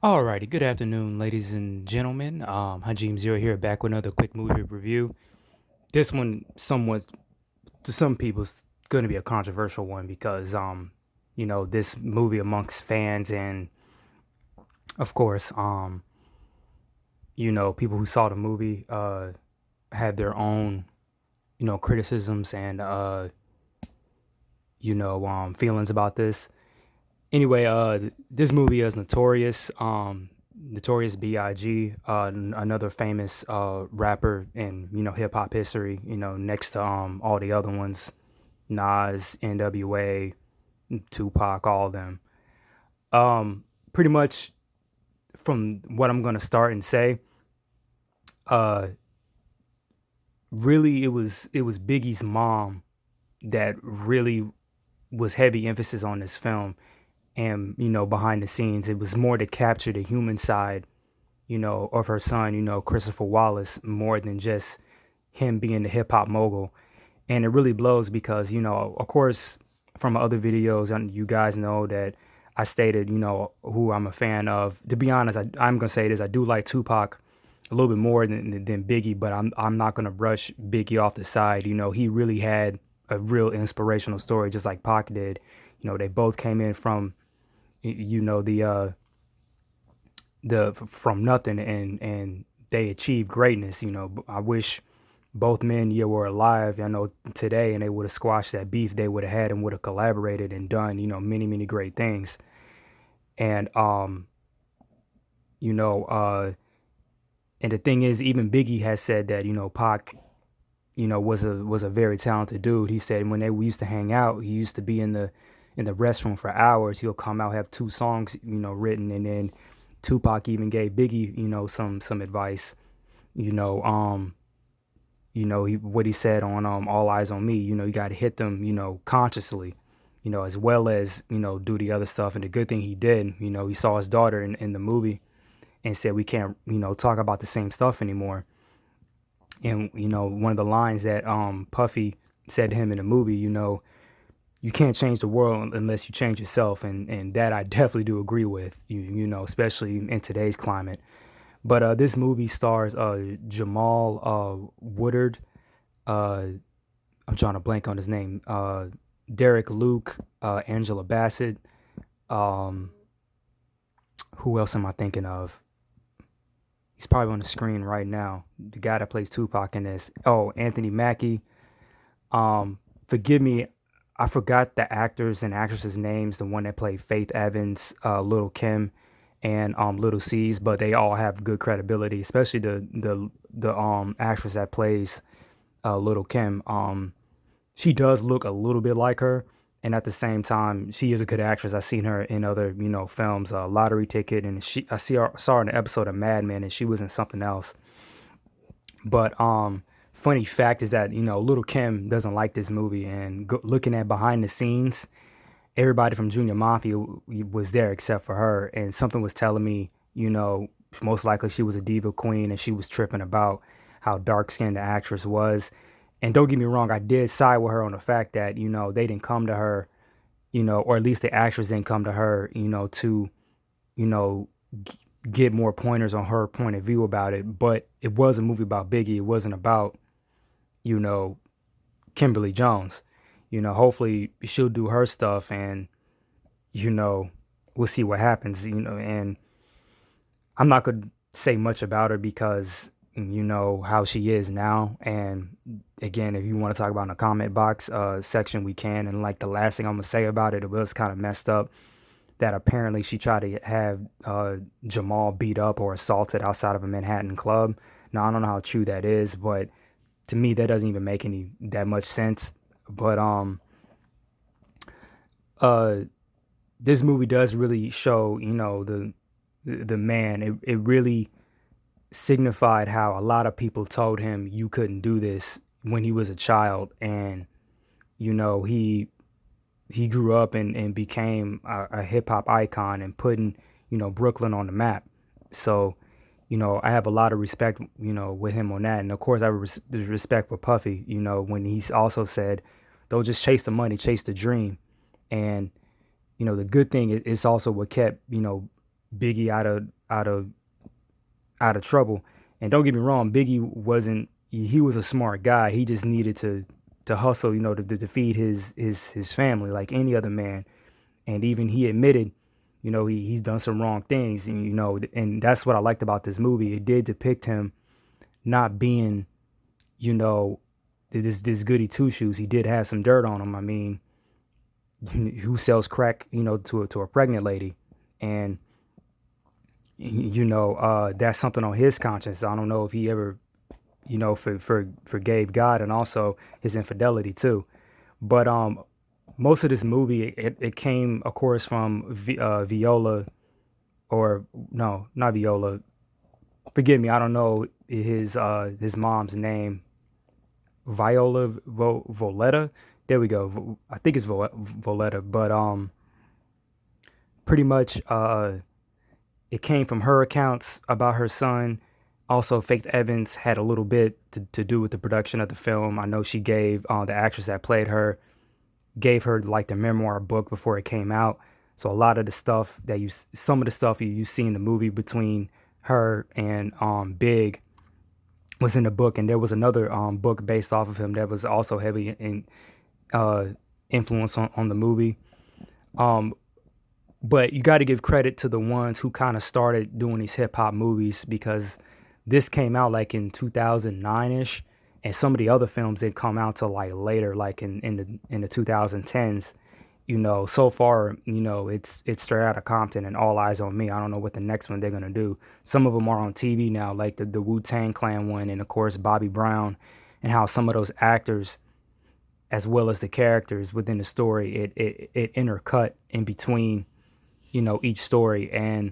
Alrighty, good afternoon, ladies and gentlemen. Hajim Zero here, back with another quick movie review. This one, somewhat to some people, is going to be a controversial one because, this movie amongst fans and, of course, people who saw the movie have their own, criticisms and, feelings about this. Anyway, this movie is Notorious B.I.G, another famous rapper in hip hop history. Next to all the other ones, Nas, N.W.A, Tupac, all of them. Pretty much from what I'm gonna start and say, uh, really it was Biggie's mom that really was heavy emphasis on this film. And behind the scenes it was more to capture the human side of her son, Christopher Wallace, more than just him being the hip-hop mogul. And it really blows because of course, from other videos, and you guys know that I stated who I'm a fan of. To be honest, I'm gonna say this: I do like Tupac a little bit more than Biggie, but I'm not gonna brush Biggie off the side. He really had a real inspirational story, just like Pac did. They both came in from from nothing, and they achieved greatness. I wish both men were alive, today, and they would have squashed that beef they would have had and would have collaborated and done many great things. And you know and the thing is, even Biggie has said that Pac was a very talented dude. He said when we used to hang out, he used to be in the restroom for hours. He'll come out, have two songs, written, and then Tupac even gave Biggie, some advice. What he said on All Eyes on Me. You got to hit them, consciously, as well as do the other stuff. And the good thing he did, he saw his daughter in the movie and said we can't, talk about the same stuff anymore. And one of the lines that Puffy said to him in the movie, you can't change the world unless you change yourself, and that I definitely do agree with. Especially in today's climate. But this movie stars Jamal Woodard. Uh, I'm trying to blank on his name. Derek Luke, Angela Bassett. Um, who else am I thinking of? He's probably on the screen right now. The guy that plays Tupac in this. Oh, Anthony Mackie. Forgive me, I forgot the actors and actresses' names. The one that played Faith Evans, Little Kim, and Little C's, but they all have good credibility, especially the actress that plays Little Kim. She does look a little bit like her, and at the same time, she is a good actress. I've seen her in other films, Lottery Ticket, and saw her in an episode of Mad Men, and she was in something else. But funny fact is that Little Kim doesn't like this movie, and looking at behind the scenes, everybody from Junior Mafia was there except for her, and something was telling me, most likely she was a diva queen, and she was tripping about how dark skinned the actress was. And don't get me wrong, I did side with her on the fact that they didn't come to her, or at least the actress didn't come to her, to you know get more pointers on her point of view about it. But it was a movie about Biggie. It wasn't about you know Kimberly Jones. Hopefully she'll do her stuff, and you know we'll see what happens. And I'm not gonna say much about her because how she is now. And again, if you want to talk about in the comment box section, we can. And like the last thing I'm gonna say about it, it was kind of messed up that apparently she tried to have Jamal beat up or assaulted outside of a Manhattan club. Now I don't know how true that is, but to me that doesn't even make any that much sense. But uh this movie does really show the man. It really signified how a lot of people told him you couldn't do this when he was a child. And he grew up and became a hip-hop icon and putting Brooklyn on the map. So I have a lot of respect with him on that. And of course I have respect for Puffy, when he's also said don't just chase the money, chase the dream. And the good thing is also what kept Biggie out of trouble. And don't get me wrong, Biggie wasn't. He was a smart guy. He just needed to hustle, to feed his family like any other man. And even he admitted, he's done some wrong things, and and that's what I liked about this movie. It did depict him not being, you know, this goody two shoes. He did have some dirt on him. I mean, who sells crack, to a pregnant lady, and that's something on his conscience. I don't know if he ever, forgave God, and also his infidelity too. But most of this movie, it came, of course, from Viola, or no, not Viola. Forgive me, I don't know his mom's name. Viola Voletta. There we go. I think it's Voletta, but pretty much it came from her accounts about her son. Also, Faith Evans had a little bit to do with the production of the film. I know she gave the actress that played her, gave her like the memoir book before it came out. So a lot of the stuff some of the stuff you see in the movie between her and Big was in the book, and there was another book based off of him that was also heavy in uh, influence on the movie. Um, but you got to give credit to the ones who kind of started doing these hip hop movies, because this came out like in 2009 ish, and some of the other films did come out to like later, like in the 2010s. So far, it's Straight Outta Compton and All Eyes on Me. I don't know what the next one they're gonna do. Some of them are on TV now, like the Wu-Tang Clan one, and of course Bobby Brown, and how some of those actors, as well as the characters within the story, it intercut in between, each story. And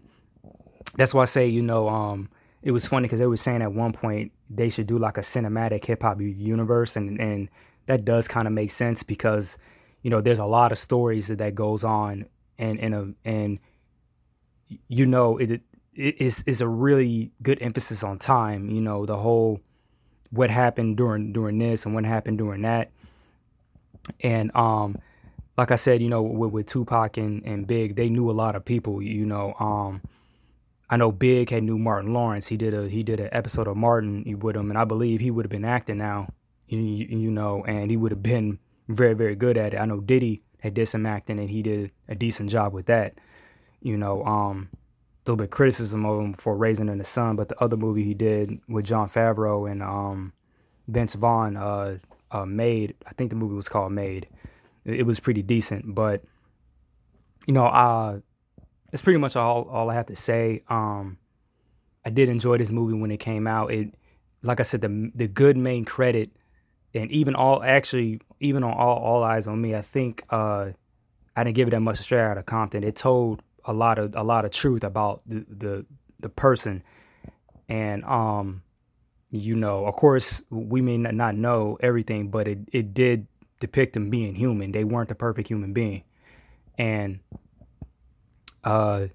that's why I say, it was funny because they were saying at one point they should do like a cinematic hip hop universe, and that does kind of make sense, because there's a lot of stories that goes on, and it is a really good emphasis on time. The whole what happened during this and what happened during that, and like I said, with Tupac and Big, they knew a lot of people. I know Big had knew Martin Lawrence. He did an episode of Martin with him, and I believe he would have been acting now, and he would have been very, very good at it. I know Diddy had did some acting, and he did a decent job with that. A little bit criticism of him for Raising in the Sun, but the other movie he did with Jon Favreau and Vince Vaughn, Made. I think the movie was called Made. It was pretty decent, but that's pretty much all I have to say. I did enjoy this movie when it came out. Like I said, the good main credit, and even on all Eyes on Me, I think I didn't give it that much Straight Outta Compton. It told a lot of truth about the person, and of course we may not know everything, but it did depict them being human. They weren't a perfect human being, and the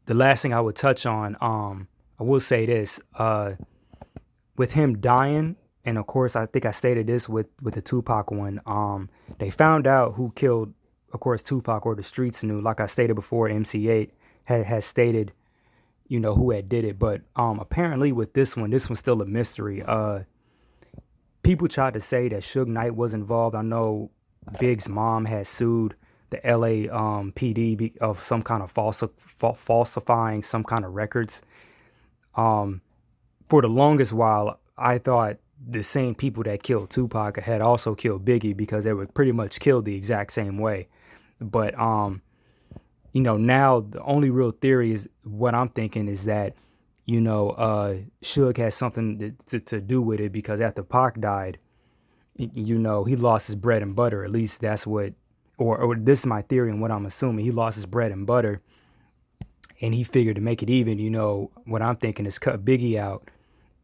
last thing I would touch on, I will say this, with him dying, and of course I think I stated this with the Tupac one. They found out who killed, of course, Tupac, or the streets knew. Like I stated before, MC8 had stated, who had did it. But apparently with this one's still a mystery. People tried to say that Suge Knight was involved. I know Big's mom had sued the LA PD of some kind of falsifying some kind of records. For the longest while, I thought the same people that killed Tupac had also killed Biggie, because they were pretty much killed the exact same way. But now the only real theory is what I'm thinking is that Suge has something to do with it, because after Pac died, he lost his bread and butter. At least that's what, or this is my theory and what I'm assuming. He lost his bread and butter, and he figured to make it even. What I'm thinking is cut Biggie out,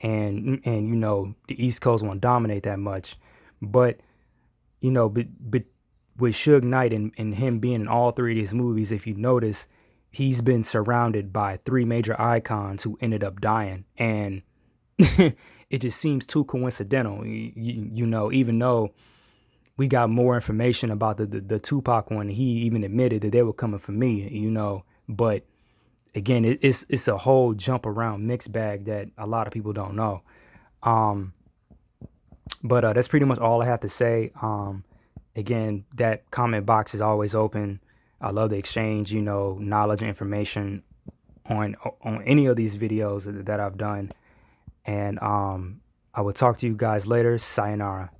and the East Coast won't dominate that much. But but with Suge Knight and him being in all three of these movies, if you notice, he's been surrounded by three major icons who ended up dying, and it just seems too coincidental. Even though we got more information about the Tupac one, he even admitted that they were coming for me. But again, it's a whole jump around mixed bag that a lot of people don't know. Um, but that's pretty much all I have to say. Again, that comment box is always open. I love the exchange, knowledge and information on any of these videos that I've done. And I will talk to you guys later. Sayonara.